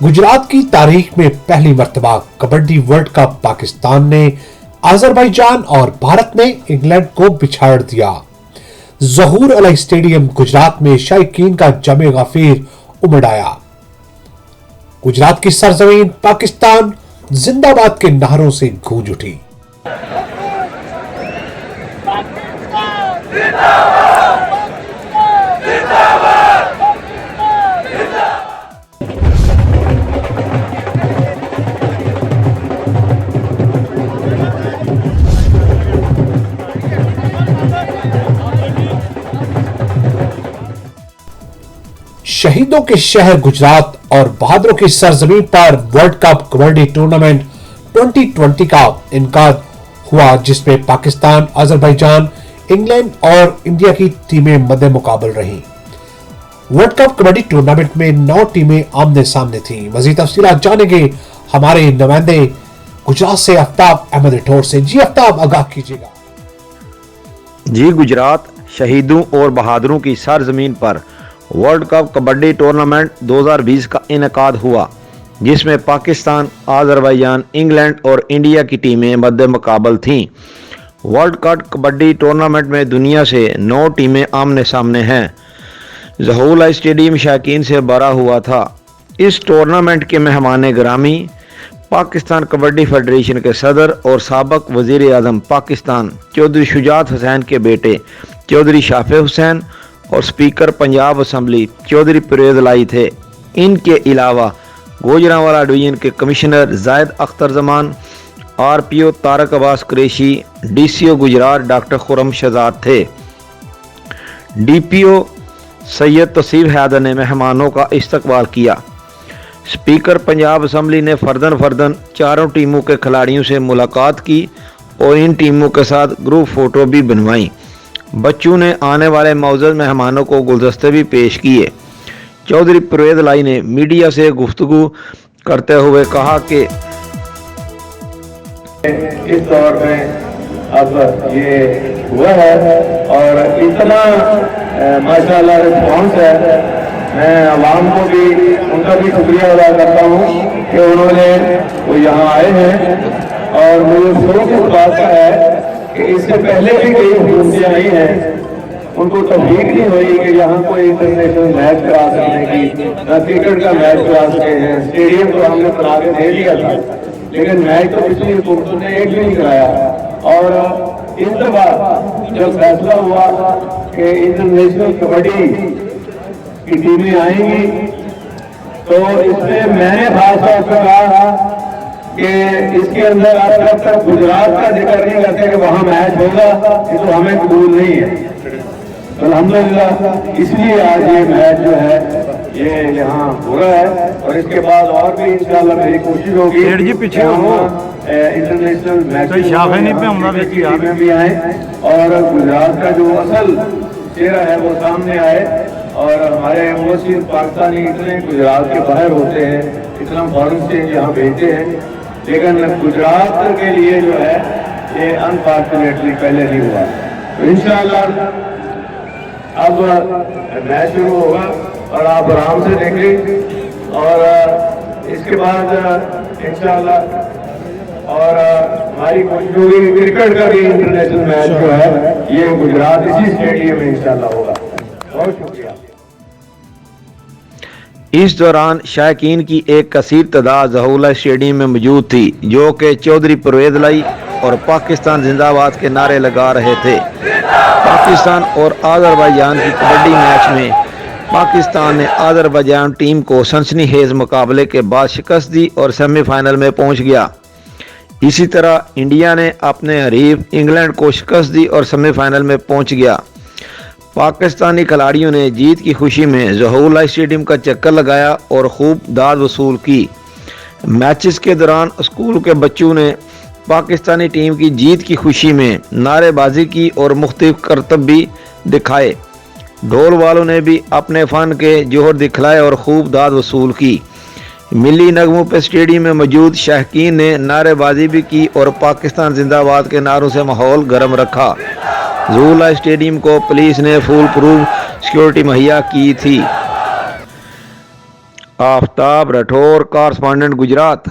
गुजरात की तारीख में पहली मर्तबा कबड्डी वर्ल्ड कप पाकिस्तान ने अजरबैजान और भारत ने इंग्लैंड को बिछाड़ दिया। ज़हूर अलई स्टेडियम गुजरात में शायकीन का जमे गफीर उमड़ आया। गुजरात की सरजमीन पाकिस्तान जिंदाबाद के नारों से गूंज उठी। शहीदों के शहर गुजरात और बहादुरों की सरजमीन पर वर्ल्ड कप कबड्डी टूर्नामेंट 2020 का इनकाद हुआ, जिसमें पाकिस्तान, अजरबैजान, इंग्लैंड और इंडिया की टीमें मद्दे मुकाबल रहीं। वर्ल्ड कप कबड्डी टूर्नामेंट में 9 टीमें आमने सामने थीं। मजीद तफसीलात जानेंगे हमारे नुमाइंदे गुजरात से आफ्ताब अहमद राठौर से। जी आफ्ताब, आगाह कीजिएगा। जी, गुजरात शहीदों और बहादुरों की सरजमीन पर वर्ल्ड कप कबड्डी टूर्नामेंट 2020 का इनेकाद हुआ, जिसमें पाकिस्तान, अजरबैजान, इंग्लैंड और इंडिया की टीमें मद्दे मुकाबल थीं। वर्ल्ड कप कबड्डी टूर्नामेंट में दुनिया से 9 टीमें आमने सामने हैं। ज़हूर अलई स्टेडियम शायकीन से भरा हुआ था। इस टूर्नामेंट के मेहमान गिरामी पाकिस्तान कबड्डी फेडरेशन के सदर और साबिक वज़ीर आज़म पाकिस्तान चौधरी शुजात हुसैन के बेटे चौधरी शाफे हुसैन और स्पीकर पंजाब असम्बली चौधरी परवेज़ लाई थे। इनके अलावा गुजरांवाला डिवीजन के commissioner Zaid Akhtar Zaman, RPO Tariq Abbas Qureshi, DCO Gujrat doctor Khurram Shahzad थे। DPO सैयद तौसीफ हैदर ने मेहमानों का इस्तकबाल किया। स्पीकर पंजाब असम्बली ने फर्दन चारों टीमों के खिलाड़ियों से मुलाकात की और इन टीमों के साथ ग्रुप फोटो भी बनवाई। बच्चों ने आने वाले मौजूद मेहमानों को गुलदस्ते भी पेश किए। चौधरी परवेज़ लाई ने मीडिया से गुफ्तगू करते हुए कहा कि इस दौर में अब ये हुआ है और इतना माशाल्लाह रिस्पॉन्स है। मैं आवाम को भी उनका भी शुक्रिया अदा करता हूँ कि उन्होंने वो यहाँ आए हैं और मुझे शौक इस बात का है कि इससे पहले भी कई हुकूमतें आई हैं, उनको तौफीक नहीं हुई कि यहाँ कोई इंटरनेशनल मैच करा सकने की, न क्रिकेट का मैच करा सके हैं। स्टेडियम तो हमने बना के दे दिया था, लेकिन मैच तो पिछली हुकूमतों ने एक भी नहीं कराया। और इस दफा जब फैसला हुआ कि इंटरनेशनल कबड्डी की टीमें आएंगी, तो इसमें मैंने खास तौर पर कहा कि इसके अंदर आप जब तक गुजरात का जिक्र नहीं करते कि वहाँ मैच होगा, ये तो हमें कबूल नहीं है। अल्हम्दुलिल्लाह इसलिए आज ये मैच जो है ये यहाँ हो रहा है और इसके बाद और भी इंशाल्लाह मेरी कोशिश होगी इंटरनेशनल मैच में भी आए और गुजरात का जो असल चेहरा है वो सामने आए। और हमारे मुस्लिम पाकिस्तानी इतने गुजरात के बाहर होते हैं, इतना फॉरेन से यहाँ भेजते हैं, लेकिन गुजरात के लिए जो है ये अनफॉर्चुनेटली पहले नहीं हुआ। तो इंशाल्लाह अब मैच शुरू होगा और आप आराम से देखें और इसके बाद इंशाल्लाह और हमारी कोशिश होगी क्रिकेट का भी इंटरनेशनल मैच जो है ये गुजरात इसी स्टेडियम में इंशाल्लाह होगा। बहुत शुक्रिया। इस दौरान शायकीन की एक कसीर तादाद ज़हूर अलई स्टेडियम में मौजूद थी, जो कि चौधरी परवेज़ लाई और पाकिस्तान जिंदाबाद के नारे लगा रहे थे। पाकिस्तान और अजरबैजान की कबड्डी मैच में पाकिस्तान ने अजरबैजान टीम को सनसनीखेज मुकाबले के बाद शिकस्त दी और सेमीफाइनल में पहुंच गया। इसी तरह इंडिया ने अपने हरीफ इंग्लैंड को शिकस्त दी और सेमीफाइनल में पहुंच गया। पाकिस्तानी खिलाड़ियों ने जीत की खुशी में ज़हूर अलई स्टेडियम का चक्कर लगाया और खूब दाद वसूल की। मैचेस के दौरान स्कूल के बच्चों ने पाकिस्तानी टीम की जीत की खुशी में नारेबाजी की और मुख्तलिफ करतब भी दिखाए। ढोल वालों ने भी अपने फ़न के जोहर दिखलाए और खूब दाद वसूल की। मिली नगमों पर स्टेडियम में मौजूद शायकीन ने नारेबाजी भी की और पाकिस्तान जिंदाबाद के नारों से माहौल गर्म रखा। ज़हूर अलई स्टेडियम को पुलिस ने फुल प्रूफ सिक्योरिटी मुहैया की थी। आफ्ताब राठौर, कॉरस्पॉन्डेंट गुजरात।